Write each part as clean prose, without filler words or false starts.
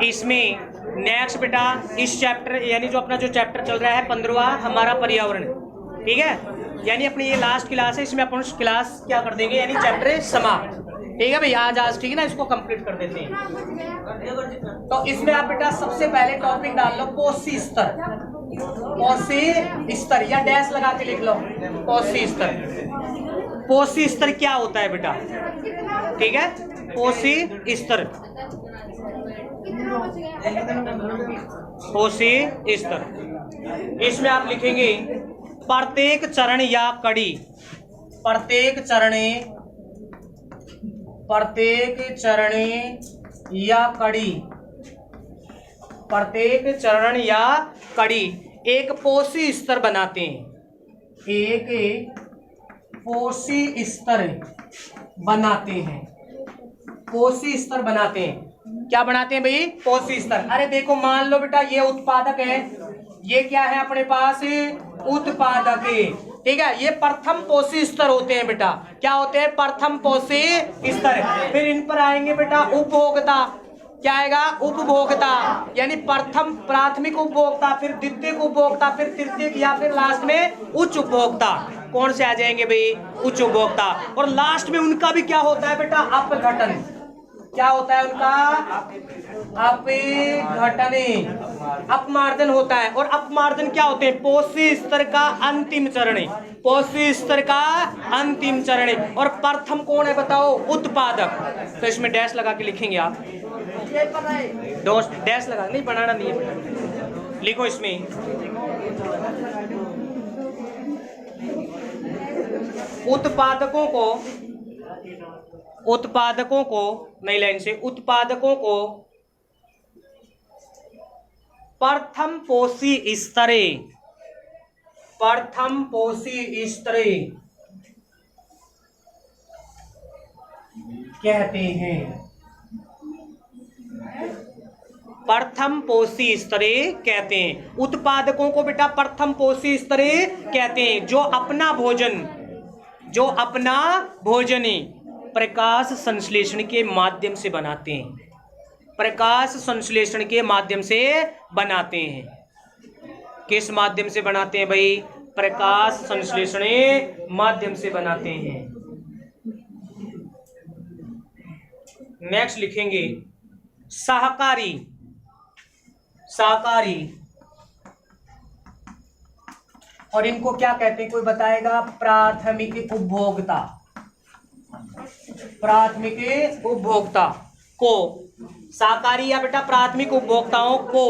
इसमें नेक्स्ट बेटा इस चैप्टर यानी जो अपना जो चैप्टर चल रहा है 15वां हमारा पर्यावरण, ठीक है, यानी अपनी ये लास्ट क्लास है, इसमें अपन क्लास क्या कर देंगे यानी चैप्टर समाप्त, ठीक है भाई। आज ठीक है ना, इसको कंप्लीट कर देते हैं। तो इसमें आप बेटा सबसे पहले टॉपिक डाल लो पोषी स्तर, पोषी स्तर या डैश लगा के लिख लो पोषी स्तर। पोषी स्तर क्या होता है बेटा, ठीक है, पोषी स्तर, पोषी स्तर। इसमें आप लिखेंगे प्रत्येक चरण या कड़ी, प्रत्येक चरण या कड़ी, प्रत्येक चरण या कड़ी एक पोषी स्तर बनाते हैं, एक पोषी स्तर बनाते हैं, पोषी स्तर बनाते हैं। क्या बनाते हैं भाई, पोषी स्तर। अरे देखो मान लो बेटा ये उत्पादक है, ये क्या है अपने पास उत्पादक है, ठीक है, ये प्रथम पोषी स्तर होते हैं बेटा। क्या होते हैं, प्रथम पोषी स्तर। फिर इन पर आएंगे बेटा उपभोक्ता, क्या आएगा, उपभोक्ता, यानी प्रथम प्राथमिक उपभोक्ता, फिर द्वितीयक उपभोक्ता, फिर तृतीयक या फिर लास्ट में उच्च उपभोक्ता। कौन से आ जाएंगे भाई, उच्च उपभोक्ता। और लास्ट में उनका भी क्या होता है बेटा, अपघटन। क्या होता है उनका, अपघटन, अपमार्जन होता है। और अपमार्जन क्या होते हैं, पोषी स्तर का अंतिम चरण, पोषी स्तर का अंतिम चरण। और प्रथम कौन है बताओ, उत्पादक। तो इसमें डैश लगा के लिखेंगे आप, डैश लगा, नहीं बनाना नहीं है, लिखो इसमें उत्पादकों को नई लाइन से, उत्पादकों को प्रथम पोषी स्तरे, प्रथम पोषी स्तरे कहते हैं, प्रथम पोषी स्तरे कहते हैं। उत्पादकों को बेटा प्रथम पोषी स्तरे कहते हैं, जो अपना भोजन प्रकाश संश्लेषण के माध्यम से बनाते हैं, प्रकाश संश्लेषण के माध्यम से बनाते हैं। किस माध्यम से बनाते हैं भाई, प्रकाश संश्लेषण माध्यम से बनाते हैं। नेक्स्ट लिखेंगे सहकारी, सहकारी। और इनको क्या कहते हैं, कोई बताएगा, प्राथमिक उपभोक्ता, प्राथमिक उपभोक्ता को, सहकारी या बेटा प्राथमिक उपभोक्ताओं को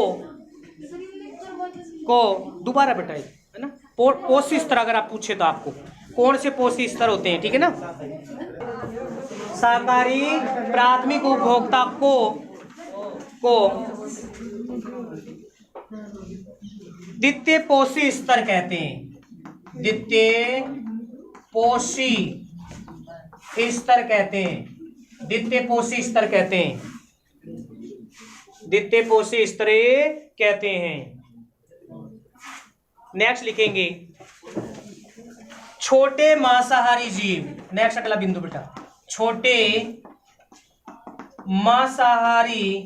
दोबारा बेटा है ना, पोषी स्तर अगर आप पूछे तो आपको कौन से पोषी स्तर होते हैं, ठीक है ना। सहकारी प्राथमिक उपभोक्ता को द्वितीय पोषी स्तर कहते हैं, द्वितीय पोषी स्तर कहते हैं, द्वितीय पोषी स्तर कहते हैं, द्वितीय पोषी स्तर कहते हैं। नेक्स्ट लिखेंगे छोटे मांसाहारी जीव। नेक्स्ट अगला बिंदु बेटा, छोटे मांसाहारी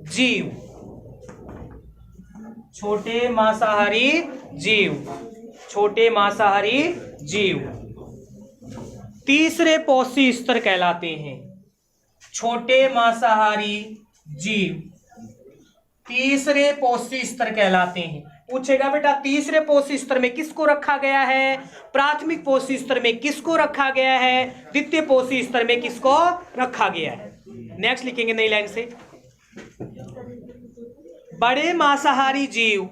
जीव, छोटे मांसाहारी जीव, छोटे मांसाहारी जीव तीसरे पोषी स्तर कहलाते हैं। छोटे मांसाहारी जीव तीसरे पोषी स्तर कहलाते हैं। पूछेगा बेटा तीसरे पोषी स्तर में किसको रखा गया है, प्राथमिक पोषी स्तर में किसको रखा गया है, द्वितीय पोषी स्तर में किसको रखा गया है। नेक्स्ट लिखेंगे नई लाइन से, बड़े मांसाहारी जीव,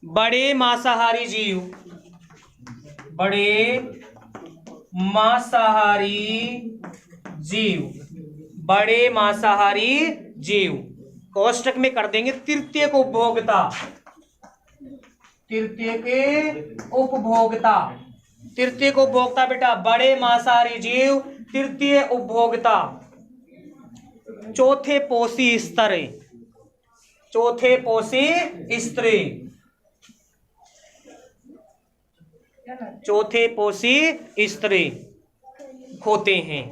बड़े मांसाहारी जीव, बड़े मांसाहारी जीव, बड़े मांसाहारी जीव कोष्टक में कर देंगे तृतीयक उपभोक्ता, तृतीयक उपभोक्ता, तृतीयक उपभोक्ता बेटा बड़े मांसाहारी जीव तृतीय उपभोक्ता। चौथे पोषी स्तर, चौथे पोषी स्तर, चौथे पोषी स्तर होते हैं।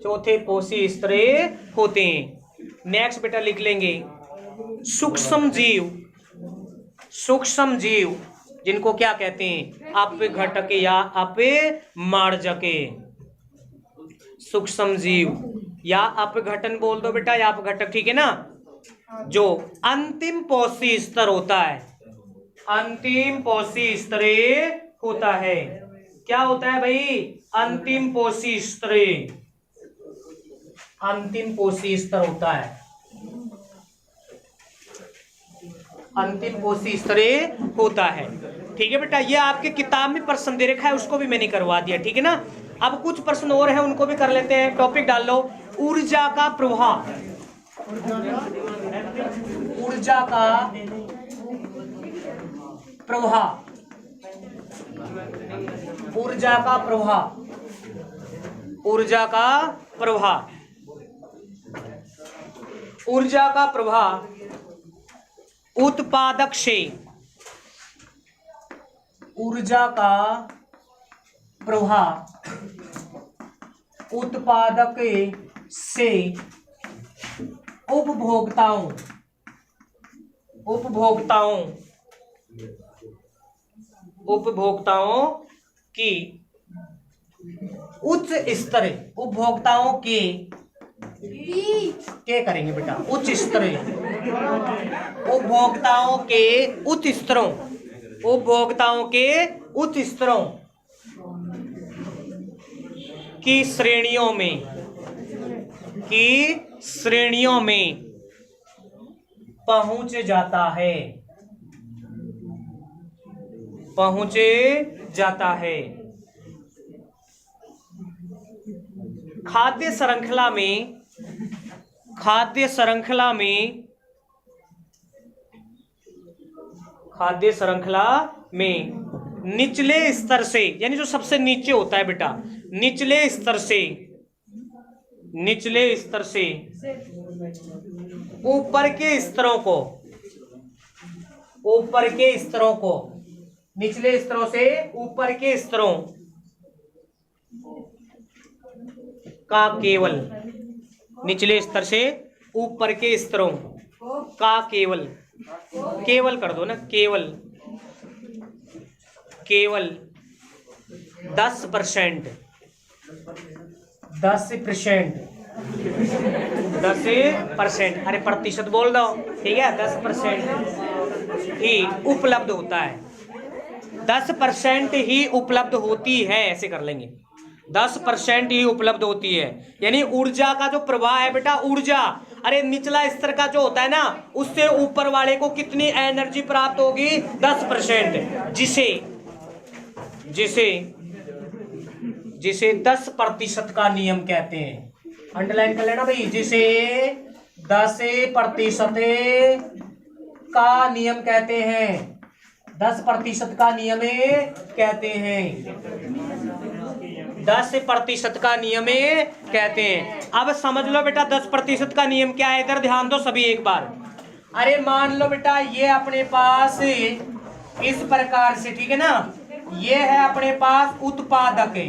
चौथे पोषी स्तरीय होते हैं। नेक्स्ट बेटा लिख लेंगे सूक्ष्म जीव। सूक्ष्म जीव जिनको क्या कहते हैं, अपघटक या अपमार्जक। सूक्ष्म जीव या अपघटन बोल दो बेटा, या अपघटक, ठीक है ना। जो अंतिम पोषी स्तर होता है, अंतिम पोषी स्तरीय होता है। क्या होता है भाई, अंतिम पोषी स्तरीय, अंतिम पोषी स्तर होता है, अंतिम पोषी स्तरीय होता है। ठीक है बेटा, ये आपके किताब में प्रश्न दे रखा है, उसको भी मैंने करवा दिया, ठीक है ना। अब कुछ प्रश्न और है, उनको भी कर लेते हैं। टॉपिक डाल लो, ऊर्जा का प्रवाह। ऊर्जा का प्रवाह, ऊर्जा का प्रवाह, ऊर्जा का प्रवाह, ऊर्जा का प्रवाह उत्पादक से, ऊर्जा का प्रवाह उत्पादक से उपभोक्ताओं, उपभोक्ताओं, उपभोक्ताओं की उच्च स्तर, उपभोक्ताओं के करेंगे बेटा, उच्च स्तर, उपभोक्ताओं के उच्च स्तरों, उपभोक्ताओं के उच्च स्तरों की श्रेणियों में, की श्रेणियों में पहुंच जाता है, पहुंच जाता है। खाद्य श्रृंखला में, खाद्य श्रृंखला में, खाद्य श्रृंखला में निचले स्तर से, यानी जो सबसे नीचे होता है बेटा, निचले स्तर से, निचले स्तर से ऊपर के स्तरों को, ऊपर के स्तरों को, निचले स्तरों से ऊपर के स्तरों का केवल, निचले स्तर से ऊपर के स्तरों का केवल, केवल कर दो ना, केवल, केवल 10%, 10%, 10%, अरे प्रतिशत बोल दो, ठीक है, 10% ही उपलब्ध होता है, 10% ही उपलब्ध होती है, ऐसे कर लेंगे, 10% ही उपलब्ध होती है। यानी ऊर्जा का जो प्रवाह है बेटा, ऊर्जा, अरे निचला स्तर का जो होता है ना, उससे ऊपर वाले को कितनी एनर्जी प्राप्त होगी, 10%, जिसे जिसे जिसे 10% का नियम कहते हैं। अंडरलाइन कर लेना भाई, जिसे 10% का नियम कहते हैं, 10% का नियम कहते हैं, 10% का नियम कहते हैं। अब समझ लो बेटा 10% का नियम क्या है, इधर ध्यान दो सभी एक बार। अरे मान लो बेटा ये अपने पास इस प्रकार से, ठीक है ना, ये है अपने पास उत्पादक है,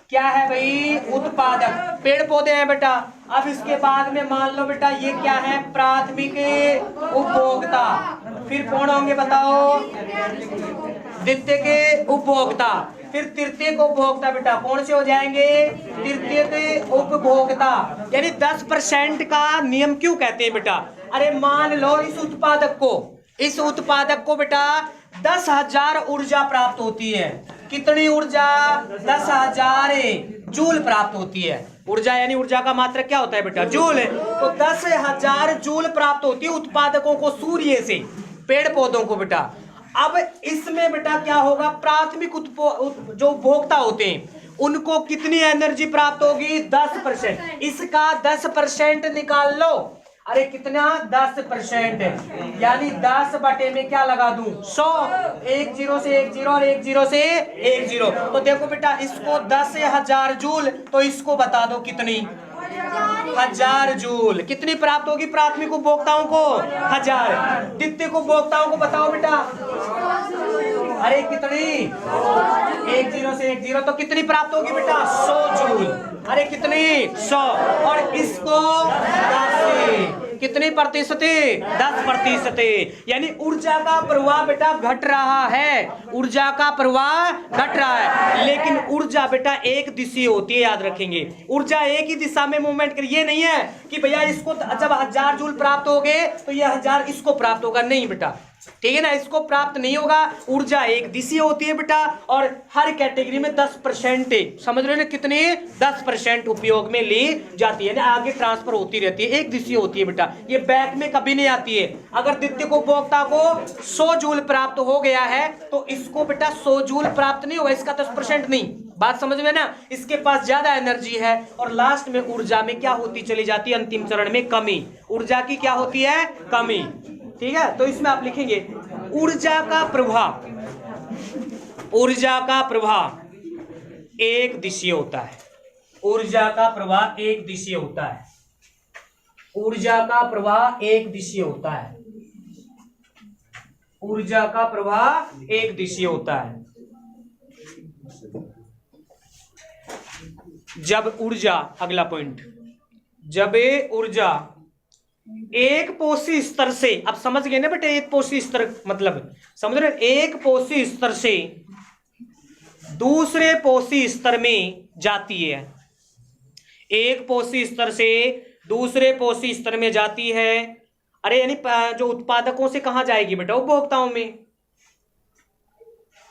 क्या है भाई, उत्पादक, पेड़ पौधे हैं बेटा। अब इसके बाद में मान लो बेटा ये क्या है, प्राथमिक उपभोक्ता, फिर कौन होंगे बताओ, द्वितीय के उपभोक्ता, फिर तृतीय उपभोक्ता बेटा, कौन से हो जाएंगे, तृतीय के उपभोक्ता। यानी 10% का नियम क्यों कहते हैं बेटा, अरे मान लो इस उत्पादक को बेटा 10,000 ऊर्जा प्राप्त होती है, कितनी ऊर्जा, 10,000 जूल प्राप्त होती है। ऊर्जा यानी ऊर्जा का मात्रक क्या होता है बेटा, जूल, तो 10,000 जूल प्राप्त होती है उत्पादकों को सूर्य से, पेड़ पौधों को बेटा। अब इसमें बेटा क्या होगा, प्राथमिक जो उपभोक्ता होते हैं उनको कितनी एनर्जी प्राप्त होगी, 10%, इसका 10% निकाल लो, अरे कितना, 10%, यानी 10 बटे में क्या लगा दूं, 100, 1 0 से 1 0 और 1 0 से 1 0, तो देखो बेटा इसको 10,000 जूल, तो इसको बता दो कितनी, 1000 जूल। कितनी प्राप्त होगी प्राथमिक उपभोक्ताओं को, 1000, द्वितीय उपभोक्ताओं को बताओ बेटा, अरे कितनी, 1 0 से 1 0, तो कितनी प्राप्त होगी बेटा, 100 जूल। अरे कितनी 100 और इसको 10 कितनी प्रतिशत 10%। यानी ऊर्जा का प्रवाह बेटा घट रहा है, ऊर्जा का प्रवाह घट रहा है। लेकिन ऊर्जा बेटा एक दिशीय होती है, याद रखेंगे। ऊर्जा एक ही दिशा में मूवमेंट कर, ये नहीं है कि भैया इसको जब 1000 जूल प्राप्त हो गए तो ये 1000 इसको प्राप्त होगा, नहीं बेटा, ठीक है ना, इसको प्राप्त नहीं होगा। ऊर्जा एक दिशीय होती है बेटा, और हर कैटेगरी में 10% समझ रहे हो ना, कितनी 10% उपयोग में ली जाती है, आगे ट्रांसफर होती रहती है, एक दिशीय होती है बेटा, ये बैक में कभी नहीं आती है। अगर द्वितीयक उपभोक्ता को 100 जूल प्राप्त हो गया है तो इसको बेटा 100 जूल प्राप्त नहीं होगा, इसका 10% नहीं, बात समझ में ना, इसके पास ज्यादा एनर्जी है। और लास्ट में ऊर्जा में क्या होती चली जाती है, अंतिम चरण में कमी, ऊर्जा की क्या होती है, कमी, ठीक है। तो इसमें आप लिखेंगे ऊर्जा का प्रवाह, ऊर्जा का प्रवाह एक दिशीय होता है, ऊर्जा का प्रवाह एक दिशीय होता है, ऊर्जा का प्रवाह एक दिशीय होता है, ऊर्जा का प्रवाह एक दिशीय होता है। जब ऊर्जा, अगला पॉइंट, जब ऊर्जा एक पोषी स्तर से, अब समझ गए ना बेटे, एक पोषी स्तर मतलब समझ रहे, एक पोषी स्तर से दूसरे पोषी स्तर में जाती है, एक पोषी स्तर से दूसरे पोषी स्तर में जाती है। अरे यानी जो उत्पादकों से कहां जाएगी बेटा, उपभोक्ताओं में।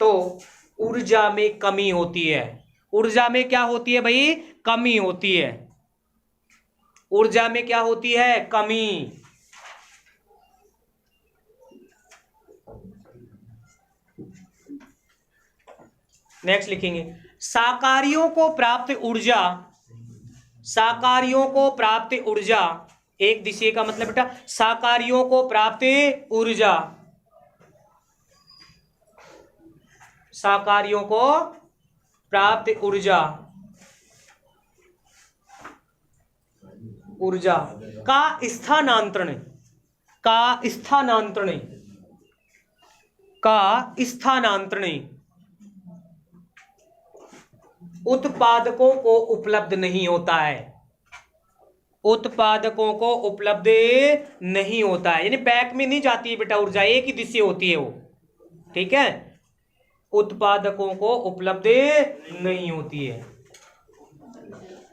तो ऊर्जा में कमी होती है, ऊर्जा में क्या होती है भाई, कमी होती है, ऊर्जा में क्या होती है, कमी। नेक्स्ट लिखेंगे शाकाहारियों को प्राप्त ऊर्जा, शाकाहारियों को प्राप्त ऊर्जा एक दिशीय का मतलब बेटा, शाकाहारियों को प्राप्त ऊर्जा, शाकाहारियों को प्राप्त ऊर्जा, ऊर्जा का स्थानांतरण, का स्थानांतरण, का स्थानांतरण उत्पादकों को उपलब्ध नहीं होता है, उत्पादकों को उपलब्ध नहीं होता है, यानी बैक में नहीं जाती है बेटा ऊर्जा, एक ही दिशा होती है वो, ठीक है, उत्पादकों को उपलब्ध नहीं होती है,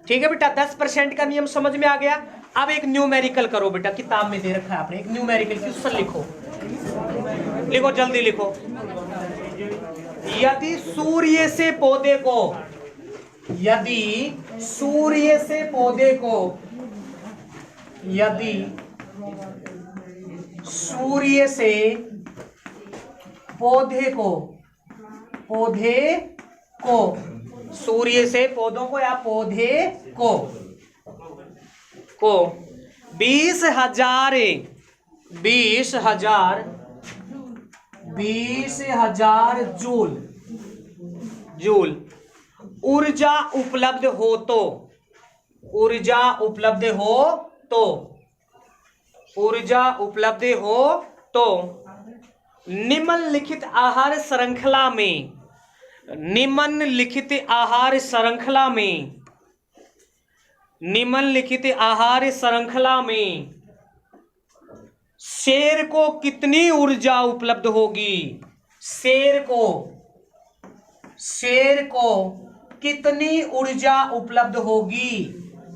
ठीक है बेटा। 10% का नियम समझ में आ गया। अब एक न्यूमेरिकल करो बेटा, किताब में दे रखा है आपने, एक न्यूमेरिकल क्वेश्चन लिखो, लिखो जल्दी लिखो। यदि सूर्य से पौधे को, यदि सूर्य से पौधे को, यदि सूर्य से पौधे को, पौधे को, सूर्य से पौधों को या पौधे को 20,000 जूल, जूल ऊर्जा उपलब्ध हो तो, ऊर्जा उपलब्ध हो तो, ऊर्जा उपलब्ध हो तो निम्नलिखित आहार श्रृंखला में, निम्नलिखित आहार श्रृंखला में, निम्नलिखित आहार श्रृंखला में शेर को कितनी ऊर्जा उपलब्ध होगी, शेर को, शेर को कितनी ऊर्जा उपलब्ध होगी,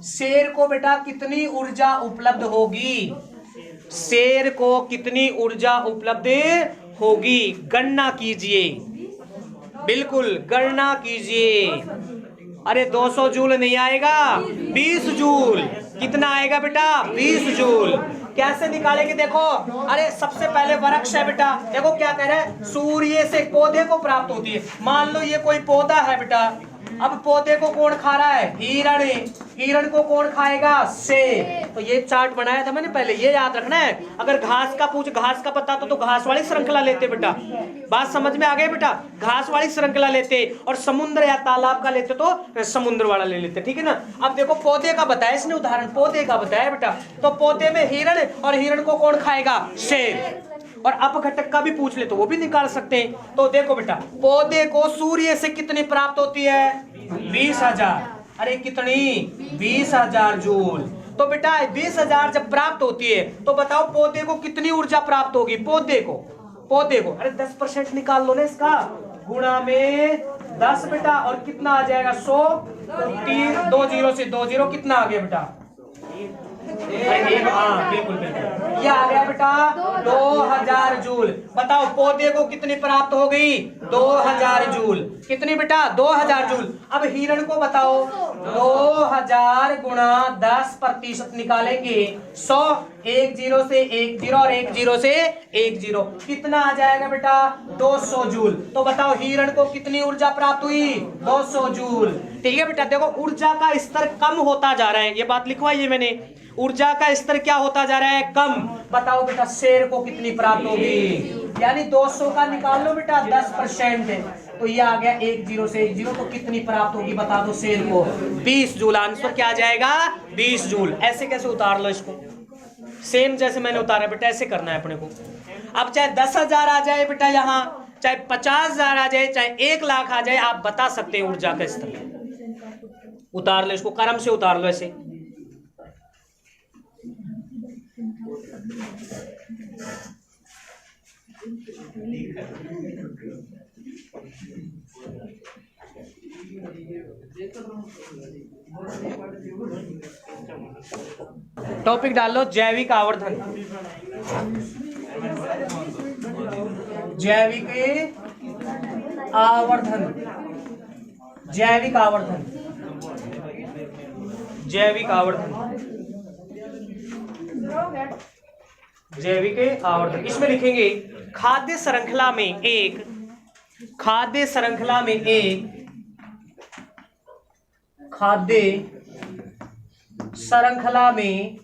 शेर को बेटा कितनी ऊर्जा उपलब्ध होगी, शेर को कितनी ऊर्जा उपलब्ध होगी, गणना कीजिए, बिल्कुल गणना कीजिए। अरे 200 जूल नहीं आएगा, 20 जूल, कितना आएगा बेटा, 20 जूल। कैसे निकालेंगे देखो, अरे सबसे पहले वृक्ष है बेटा, देखो क्या कह रहे हैं, सूर्य से पौधे को प्राप्त होती है। मान लो ये कोई पौधा है बेटा, अब पौधे को कौन खा रहा है, हिरण, हिरण को कौन खाएगा, शेर। तो ये चार्ट बनाया था मैंने पहले, ये याद रखना है। अगर घास का पूछ, घास का पता तो घास वाली श्रृंखला लेते बेटा, बात समझ में आ गई बेटा, घास वाली श्रृंखला लेते, और समुद्र या तालाब का लेते तो समुद्र वाला ले लेते, ठीक है ना। अब देखो पौधे का बताया इसने, उदाहरण पौधे का बताया बेटा, तो पौधे में हिरण, और हिरण को कौन खाएगा, शेर। और अपघटक का भी पूछ ले तो वो भी निकाल सकते हैं। तो देखो बेटा, पौधे को सूर्य से कितनी प्राप्त होती है, 20,000। अरे कितनी 20,000 जूल। तो बेटा 20,000 जब प्राप्त होती है तो बताओ पौधे को कितनी ऊर्जा प्राप्त होगी, पौधे को अरे 10% निकाल लो ना इसका, गुणा में 10 बेटा, और कितना आ जाएगा 100, तो 3 2 0 से 2 0 कितना आ गया बेटा, हाँ बिल्कुल बिल्कुल, ये आ गया बेटा 2000 जूल। बताओ पौधे को कितनी प्राप्त हो गई, 2000 जूल। कितनी बेटा 2000 जूल। अब हिरण को बताओ 2000 गुणा 10% निकालेंगे 100, 1 0 से 1 0 और 1 0 से 1 0, कितना आ जाएगा बेटा 200 जूल। तो बताओ हिरण को कितनी ऊर्जा प्राप्त हुई, 200 जूल। ठीक है बेटा, देखो ऊर्जा का स्तर कम होता जा रहा है, ये बात लिखवाई है मैंने, ऊर्जा का स्तर क्या होता जा रहा है, कम। बताओ बेटा शेर को कितनी प्राप्त होगी, यानी 200 का निकाल लो बेटा 10%, तो ये आ गया 1 0 से 1 0, तो कितनी प्राप्त होगी बता दो शेर को, 20 जूल। आंसर क्या आ जाएगा 20 जूल। ऐसे कैसे उतार लो इसको, सेम जैसे मैंने उतारा बेटा ऐसे करना है अपने को। अब चाहे 10,000 आ जाए बेटा यहाँ, चाहे 50,000 आ जाए, चाहे 1 लाख आ जाए, आप बता सकते हैं ऊर्जा का स्तर। उतार लो इसको, क्रम से उतार लो ऐसे। टॉपिक डाल लो जैविक आवर्धन, जैविक आवर्धन, जैविक आवर्धन, जैविक आवर्धन, जैविक आवर्धन। इसमें लिखेंगे खाद्य श्रृंखला में एक, खाद्य श्रृंखला में एक, खाद्य श्रृंखला में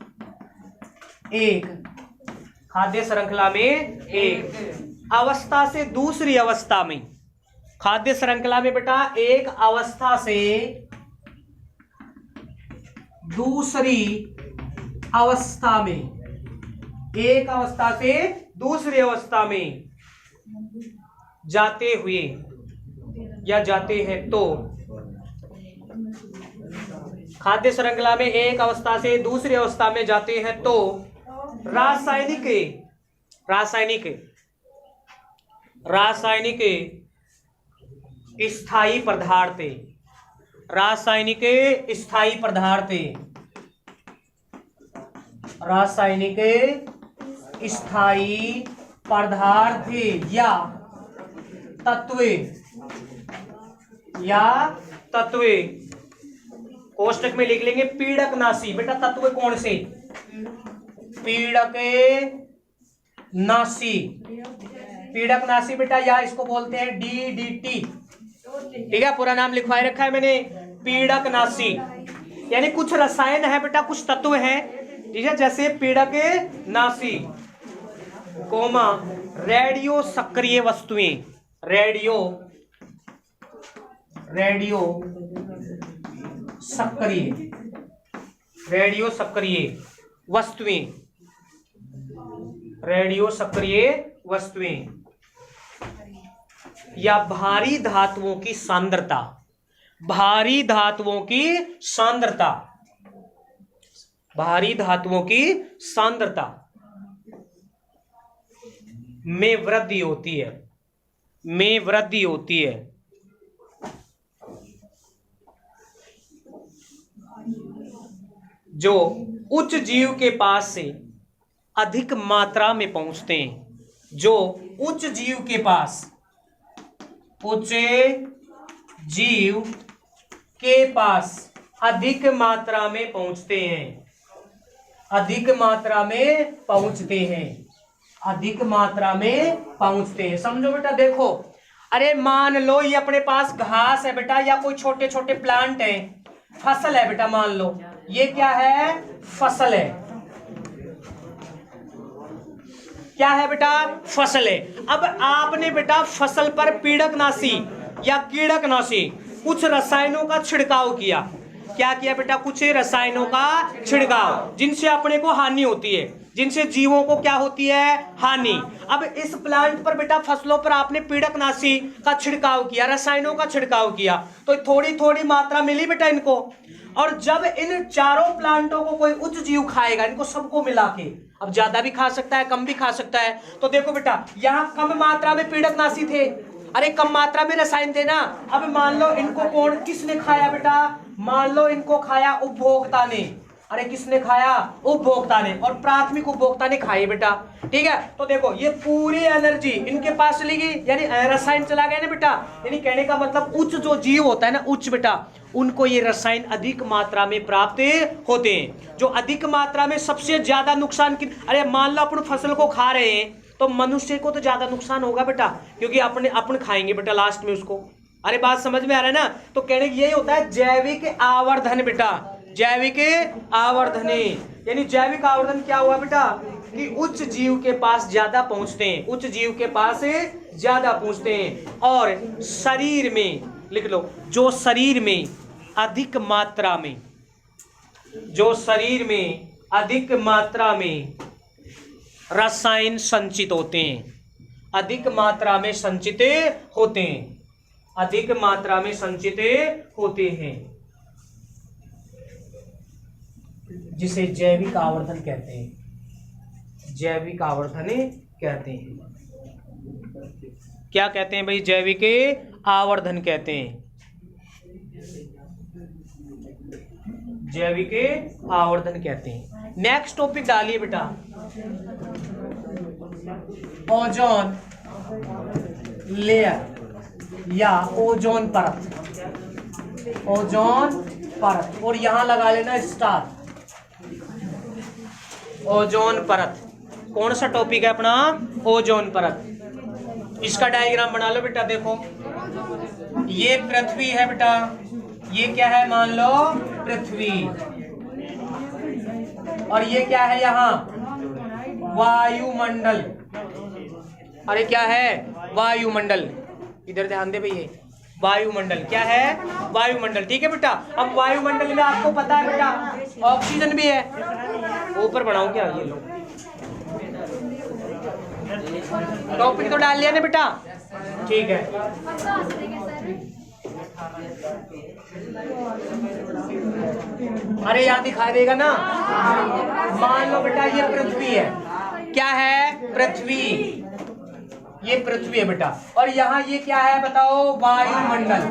एक, खाद्य श्रृंखला में एक अवस्था से दूसरी अवस्था में, खाद्य श्रृंखला में बेटा एक अवस्था से दूसरी अवस्था में, एक अवस्था से दूसरी अवस्था में जाते हुए या जाते हैं तो, खाद्य श्रृंखला में एक अवस्था से दूसरी अवस्था में जाते हैं तो रासायनिक रासायनिक रासायनिक स्थायी पदार्थ, रासायनिक स्थायी पदार्थ, रासायनिक स्थायी पदार्थ या तत्व, या तत्व, कोष्टक में लिख लेंगे पीड़कनाशी। बेटा तत्व कौन से, पीड़क नाशी, पीड़कनाशी बेटा, या इसको बोलते हैं DDT। ठीक है, पूरा नाम लिखवाए रखा है मैंने, पीड़कनाशी। यानी कुछ रसायन है बेटा, कुछ तत्व है, ठीक है, जैसे पीड़क नाशी, कोमा रेडियो सक्रिय वस्तुएं, रेडियो सक्रिय, रेडियो सक्रिय वस्तुएं, रेडियो सक्रिय वस्तुएं, या भारी धातुओं की सांद्रता, भारी धातुओं की सांद्रता, भारी धातुओं की सांद्रता में वृद्धि होती है, में वृद्धि होती है। जो उच्च जीव के पास से अधिक मात्रा में पहुंचते हैं, जो उच्च जीव के पास, उच्च जीव के पास अधिक मात्रा में पहुंचते हैं, अधिक मात्रा में पहुंचते हैं, अधिक मात्रा में पहुंचते हैं। समझो बेटा, देखो अरे मान लो ये अपने पास घास है बेटा, या कोई छोटे छोटे प्लांट है, फसल है बेटा, मान लो ये क्या है, फसल है, क्या है बेटा, फसल है। अब आपने बेटा फसल पर पीड़कनाशी या कीड़कनाशी कुछ रसायनों का छिड़काव किया, क्या किया बेटा, कुछ रसायनों का छिड़काव जिनसे अपने को हानि होती है। जिनसे जीवों को क्या होती है, हानि। अब इस प्लांट पर बेटा फसलों पर आपने पीड़कनाशी का छिड़काव किया, रसायनों का छिड़काव किया, तो थोड़ी थोड़ी मात्रा मिली बेटा इनको। और जब इन चारों प्लांटों को कोई उच्च जीव खाएगा, इनको सबको मिला के, अब ज्यादा भी खा सकता है, कम भी खा सकता है, तो देखो बेटा यहाँ कम मात्रा में पीड़कनाशी थे, अरे कम मात्रा में रसायन थे ना। अब मान लो इनको कौन किसने खाया बेटा, मान लो इनको खाया उपभोक्ता ने, अरे किसने खाया, उपभोक्ता ने, और प्राथमिक उपभोक्ता ने खाई बेटा, ठीक है। तो देखो ये पूरी एनर्जी इनके पास चली गई, यानी रसायन चला गया ना बेटा, यानी कहने का मतलब उच्च जो जीव होता है ना, उच्च बेटा, उनको ये रसायन अधिक मात्रा में प्राप्त होते हैं। जो अधिक मात्रा में सबसे ज्यादा नुकसान की, अरे मान लो अपन फसल को खा रहे हैं तो मनुष्य को तो ज्यादा नुकसान होगा बेटा, क्योंकि अपन खाएंगे बेटा लास्ट में उसको। अरे बात समझ में आ रहा है ना। तो कहने की यही होता है जैविक आवर्धन बेटा, जैविक आवर्धन, यानी जैविक आवर्धन क्या हुआ बेटा कि उच्च जीव के पास ज्यादा पहुंचते हैं, उच्च जीव के पास ज्यादा पहुंचते हैं। और शरीर में लिख लो, जो शरीर में अधिक मात्रा में, जो शरीर में अधिक मात्रा में रसायन संचित होते हैं, अधिक मात्रा में संचित होते हैं, अधिक मात्रा में संचित होते हैं, जिसे जैविक आवर्धन कहते हैं, जैविक आवर्धन कहते हैं। क्या कहते हैं भाई, जैविक आवर्धन कहते हैं, जैविक आवर्धन कहते हैं। नेक्स्ट टॉपिक डालिए बेटा, ओजोन लेयर या ओजोन परत, ओजोन परत, और यहां लगा लेना स्टार, ओजोन परत। कौन सा टॉपिक है अपना, ओजोन परत। इसका डायग्राम बना लो बेटा, देखो ये पृथ्वी है बेटा, ये क्या है मान लो पृथ्वी, और ये क्या है यहाँ वायुमंडल, अरे क्या है वायुमंडल, इधर ध्यान दे भैया, वायुमंडल क्या है, वायुमंडल, ठीक है बेटा। अब वायुमंडल में आपको पता है बेटा ऑक्सीजन भी है, ऊपर बढ़ाऊं क्या, ये लो टॉपिक तो डाल लिया ना बेटा, ठीक है। अरे यहाँ दिखा देगा ना, मान लो बेटा ये पृथ्वी है, क्या है पृथ्वी, ये पृथ्वी है बेटा, और यहाँ ये क्या है बताओ, वायुमंडल,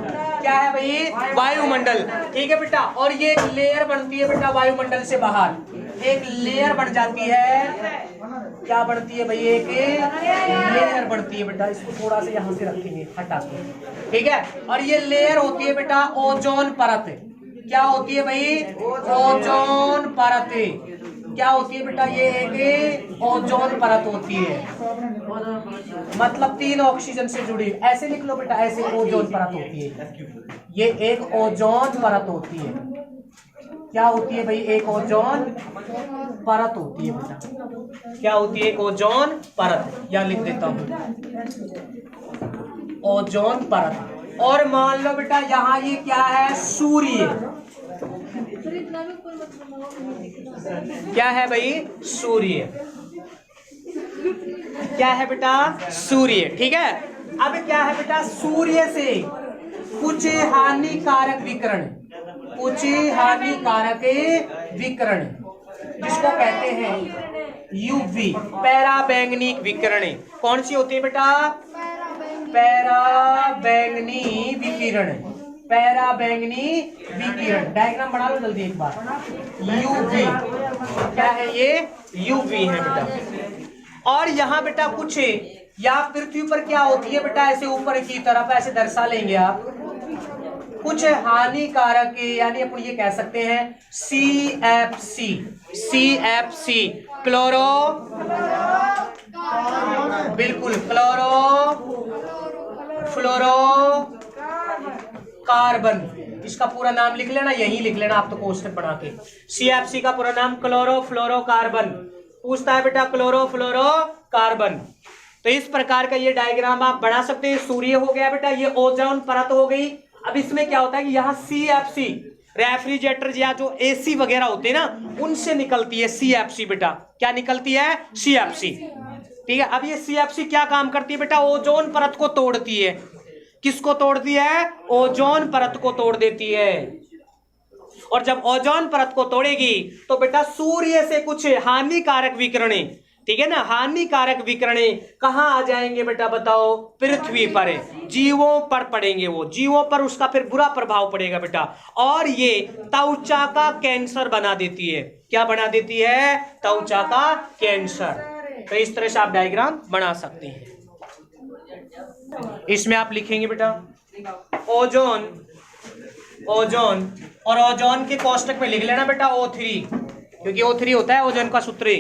क्या है भाई वायुमंडल, ठीक है बेटा। और ये एक लेयर बनती है बेटा वायुमंडल से बाहर, एक लेयर बन जाती है, क्या बढ़ती है भाई, एक लेयर बढ़ती है बेटा। इसको थोड़ा सा यहाँ से रखेंगे हटा के, ठीक है। और ये लेयर होती है बेटा ओजोन परत, क्या होती है भाई, ओजोन परत, क्या होती है बेटा, ये एक ओजोन परत होती है, मतलब 3 ऑक्सीजन से जुड़ी, ऐसे लिख लो बेटा, ऐसे ओजोन परत होती है, ये एक ओजोन परत होती है, क्या होती है भाई, एक ओजोन परत होती है बेटा, क्या होती है, एक ओजोन परत, या लिख देता हूं ओजोन परत। और मान लो बेटा यहाँ ये क्या है, सूर्य, क्या है भाई सूर्य, क्या है बेटा सूर्य, ठीक है। अब क्या है बेटा, सूर्य से कुछ हानिकारक विकिरण, कुछ हानिकारक विकिरण जिसको कहते हैं यूवी, पैराबैंगनी विकिरण, कौन सी होती है बेटा, पैराबैंगनी विकिरण, पैराबैंगनी विकिरण। डायग्राम बना लो जल्दी एक बार, यूवी क्या है, ये यूवी है बेटा। और यहाँ बेटा कुछ या पृथ्वी पर क्या होती है बेटा, ऐसे ऊपर की तरफ ऐसे दर्शा लेंगे आप, कुछ हानिकारक, यानी अपन ये कह सकते हैं CFC, CFC क्लोरो, बिल्कुल क्लोरो फ्लोरो कार्बन, इसका पूरा नाम लिख लेना, यही लिख लेना आप तो कोष्टक बना के, CFC का पूरा नाम क्लोरो फ्लोरो कार्बन, पूछता है बेटा क्लोरो फ्लोरो कार्बन। तो इस प्रकार का ये डायग्राम आप बना सकते हैं। सूर्य हो गया बेटा, ये ओजोन परत हो गई। अब इसमें क्या होता है कि यहाँ CFC रेफ्रिजरेटर या जो एसी वगैरह होते हैं ना, उनसे निकलती है CFC बेटा। क्या निकलती है? CFC। ठीक है, अब ये CFC क्या काम करती है बेटा? ओजोन परत को तोड़ती है। किसको तोड़ती है? ओजोन परत को तोड़ देती है। और जब ओजोन परत को तोड़ेगी तो बेटा सूर्य से कुछ हानिकारक विकिरणें, ठीक है ना, हानिकारक विकिरणें कहां आ जाएंगे बेटा बताओ? पृथ्वी पर, जीवों पर पड़ेंगे। वो जीवों पर उसका फिर बुरा प्रभाव पड़ेगा बेटा, और ये त्वचा का कैंसर बना देती है। क्या बना देती है? त्वचा का कैंसर। तो इस तरह से आप डायग्राम बना सकते हैं। इसमें आप लिखेंगे बेटा ओजोन, ओजोन, और ओजोन के कोष्टक में लिख लेना बेटा O3, क्योंकि O3 होता है ओजोन का सूत्र।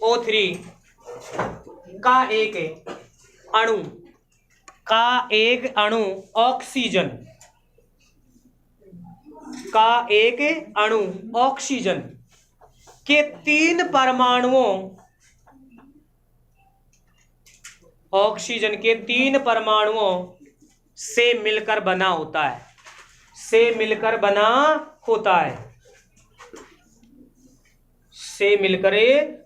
O3 का एक अणु, का एक अणु ऑक्सीजन, का एक अणु ऑक्सीजन के 3 परमाणुओं, ऑक्सीजन के 3 परमाणुओं से मिलकर बना होता है, से मिलकर बना होता है, से मिलकर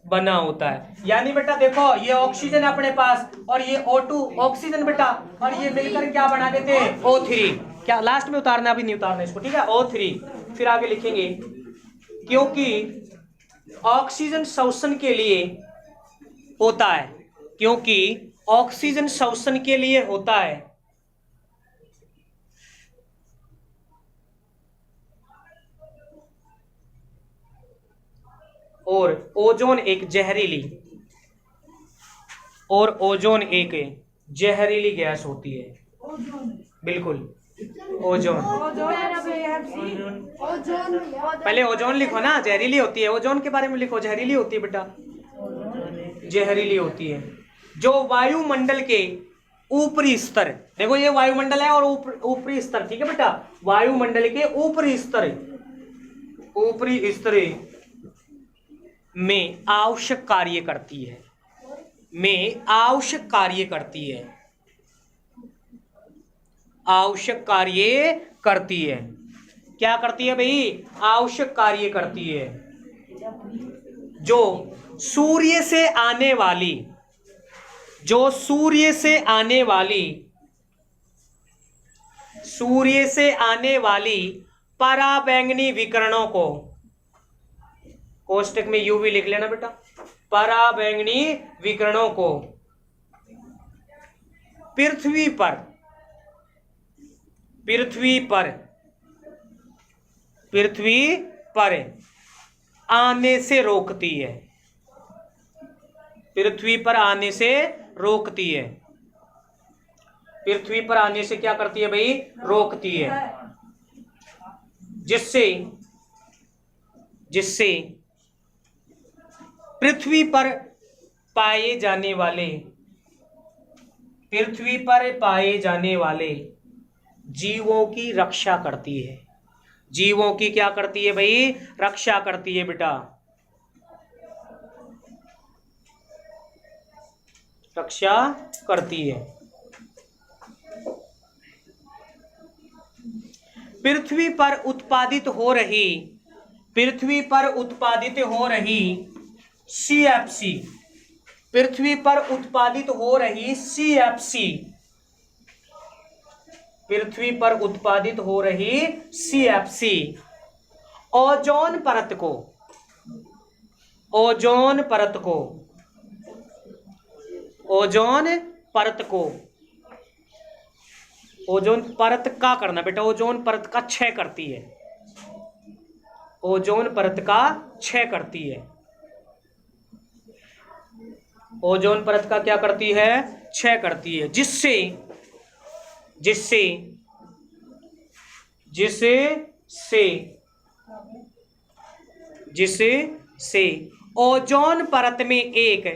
बना होता है। यानी बेटा देखो ये ऑक्सीजन अपने पास और ये O2 ऑक्सीजन बेटा, और ये मिलकर क्या बना देते हैं? O3। क्या लास्ट में उतारना? अभी नहीं उतारना इसको, ठीक है, O3। फिर आगे लिखेंगे क्योंकि ऑक्सीजन श्वसन के लिए होता है, क्योंकि ऑक्सीजन श्वसन के लिए होता है, और ओजोन एक जहरीली, और ओजोन एक जहरीली गैस होती है। बिल्कुल ओजोन, पहले ओजोन लिखो ना, जहरीली होती है। ओजोन के बारे में लिखो, जहरीली होती है बेटा, जहरीली होती है। जो वायुमंडल के ऊपरी स्तर, देखो ये वायुमंडल है और ऊपरी स्तर, ठीक है बेटा, वायुमंडल के ऊपरी स्तर, ऊपरी स्तर में आवश्यक कार्य करती है, में आवश्यक कार्य करती है, आवश्यक कार्य करती है। क्या करती है भाई? आवश्यक कार्य करती है। जो सूर्य से आने वाली, जो सूर्य से आने वाली, सूर्य से आने वाली पराबैंगनी विकिरणों को, कोष्टक में यूवी लिख लेना बेटा, पराबैंगनी विकिरणों को पृथ्वी पर, पृथ्वी पर, पृथ्वी पर आने से रोकती है, पृथ्वी पर आने से रोकती है। पृथ्वी पर आने से क्या करती है भाई? रोकती है। जिससे, जिससे पृथ्वी पर पाए जाने वाले, पृथ्वी पर पाए जाने वाले जीवों की रक्षा करती है। जीवों की क्या करती है भाई? रक्षा करती है बेटा, रक्षा करती है। पृथ्वी पर उत्पादित हो रही, पृथ्वी पर उत्पादित हो रही CFC, पृथ्वी पर उत्पादित हो रही CFC, पृथ्वी पर उत्पादित हो रही CFC ओजोन परत को, ओजोन परत को, ओजोन परत को, ओजोन परत का करना बेटा, ओजोन परत का क्षय करती है, ओजोन परत का क्षय करती है। ओजोन परत का क्या करती है? क्षय करती है। जिससे, जिससे, जिससे से, जिससे से ओजोन परत में एक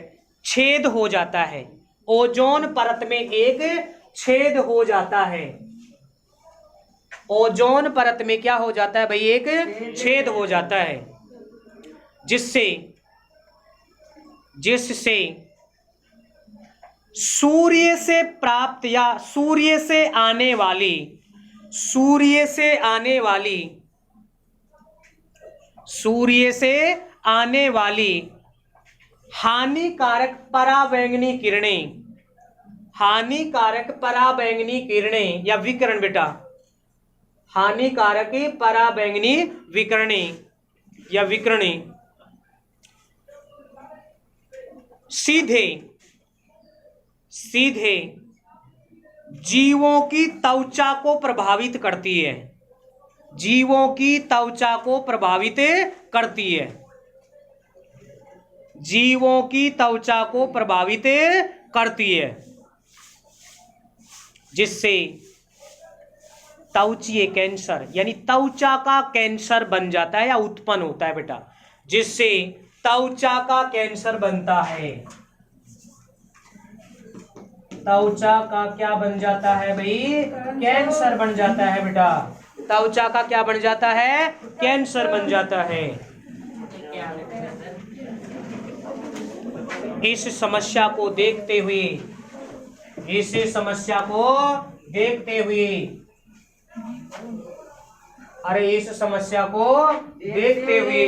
छेद हो जाता है, ओजोन परत में एक छेद हो जाता है। ओजोन परत में क्या हो जाता है भाई? एक छेद हो जाता है। जिससे, जिससे सूर्य से प्राप्त या सूर्य से आने वाली, सूर्य से आने वाली सूर्य से आने वाली हानिकारक पराबैंगनी किरणें, हानिकारक पराबैंगनी किरणें या विकिरण बेटा, हानिकारक पराबैंगनी विकिरणें या विकिरणें सीधे सीधे जीवों की त्वचा को प्रभावित करती है, जीवों की त्वचा को प्रभावित करती है, जीवों की त्वचा को प्रभावित करती है, जिससे त्वचीय कैंसर यानी त्वचा का कैंसर बन जाता है या उत्पन्न होता है बेटा, जिससे त्वचा का कैंसर बनता है। त्वचा का क्या बन जाता है भाई? कैंसर बन जाता है बेटा। त्वचा का क्या बन जाता है? कैंसर बन जाता है। इस समस्या को देखते हुए, इस समस्या को देखते हुए, अरे इस समस्या को देखते हुए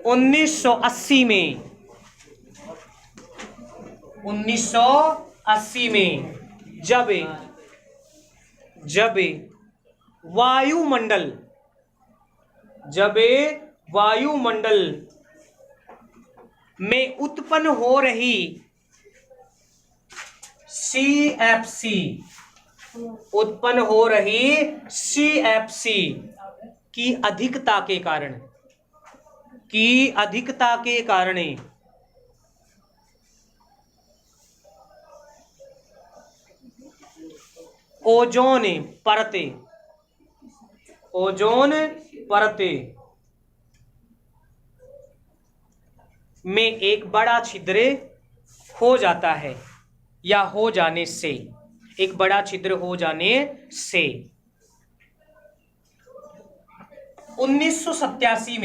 1980 में 1980 में जब वायुमंडल में उत्पन्न हो रही CFC की अधिकता के कारण ओजोन परते में एक बड़ा छिद्र हो जाता है, या हो जाने से, एक बड़ा छिद्र हो जाने से 1987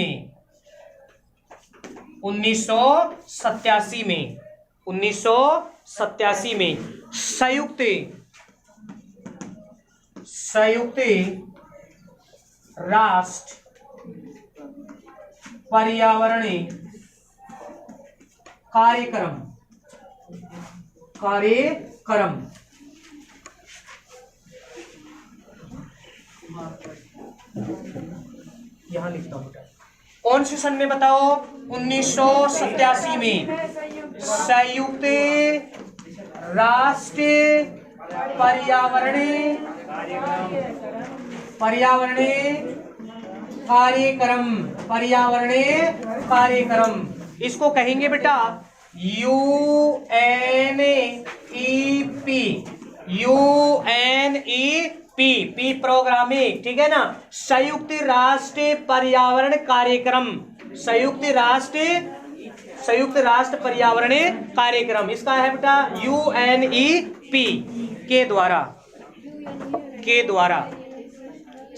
में संयुक्त राष्ट्र पर्यावरणीय कार्यक्रम यहां लिखता हूं बेटा, कौन से सन में बताओ? 1987 में संयुक्त राष्ट्र पर्यावरणीय कार्यक्रम, इसको कहेंगे बेटा UNEP, पी प्रोग्रामिंग, ठीक है ना। संयुक्त राष्ट्र पर्यावरण कार्यक्रम, संयुक्त राष्ट्र पर्यावरण कार्यक्रम, इसका है बेटा UNEP के द्वारा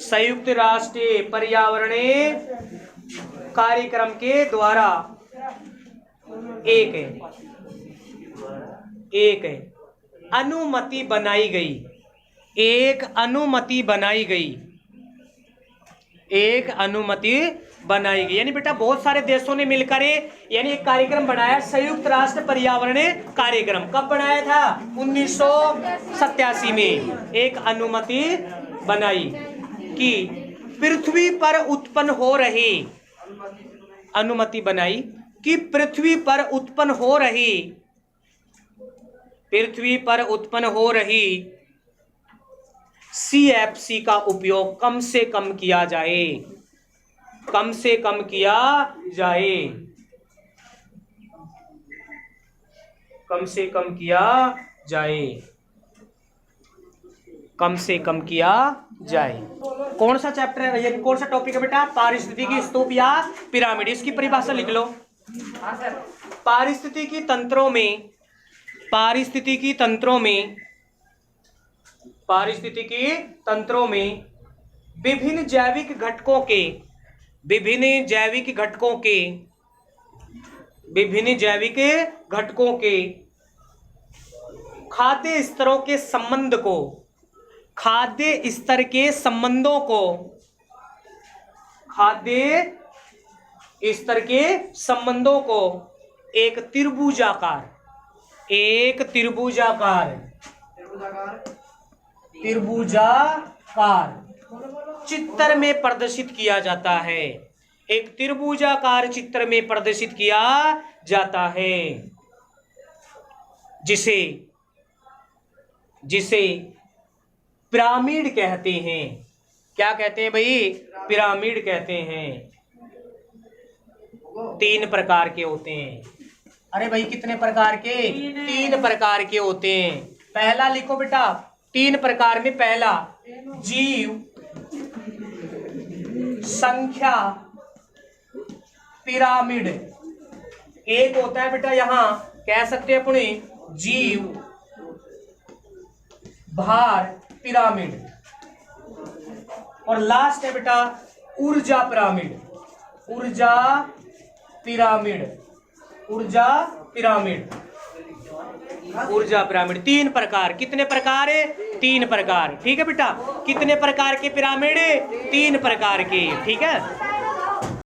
संयुक्त राष्ट्र पर्यावरण कार्यक्रम के द्वारा एक अनुमति बनाई गई, एक अनुमति बनाई गई, यानी बेटा बहुत सारे देशों ने मिलकर यानी एक कार्यक्रम बनाया, संयुक्त राष्ट्र पर्यावरण कार्यक्रम। कब बनाया था? 1987 में एक अनुमति बनाई कि पृथ्वी पर उत्पन्न हो रही, अनुमति बनाई कि पृथ्वी पर उत्पन्न हो रही CFC का उपयोग कम से कम किया जाए, कम से कम किया जाए। कौन सा चैप्टर है, ये कौन सा टॉपिक है बेटा? पारिस्थितिकी स्तूप या पिरामिड। इसकी परिभाषा लिख लो। पारिस्थितिकी तंत्रों में विभिन्न जैविक घटकों के खाद्य स्तर के संबंधों को स्तर के संबंधों को एक त्रिभुजाकार चित्र में प्रदर्शित किया जाता है। एक त्रिभुजाकार चित्र में प्रदर्शित किया जाता है, जिसे पिरामिड कहते हैं। क्या कहते हैं भाई? पिरामिड कहते हैं। 3 प्रकार के होते हैं। अरे भाई कितने प्रकार के? 3 प्रकार के होते हैं। पहला लिखो बेटा, 3 प्रकार में पहला जीव संख्या पिरामिड। एक होता है बेटा, यहां कह सकते हैं अपने जीव भार पिरामिड, और लास्ट है बेटा ऊर्जा पिरामिड। ऊर्जा पिरामिड 3 प्रकार। कितने प्रकार है? 3 प्रकार। ठीक है बेटा, कितने प्रकार के पिरामिड? 3 प्रकार के। ठीक है।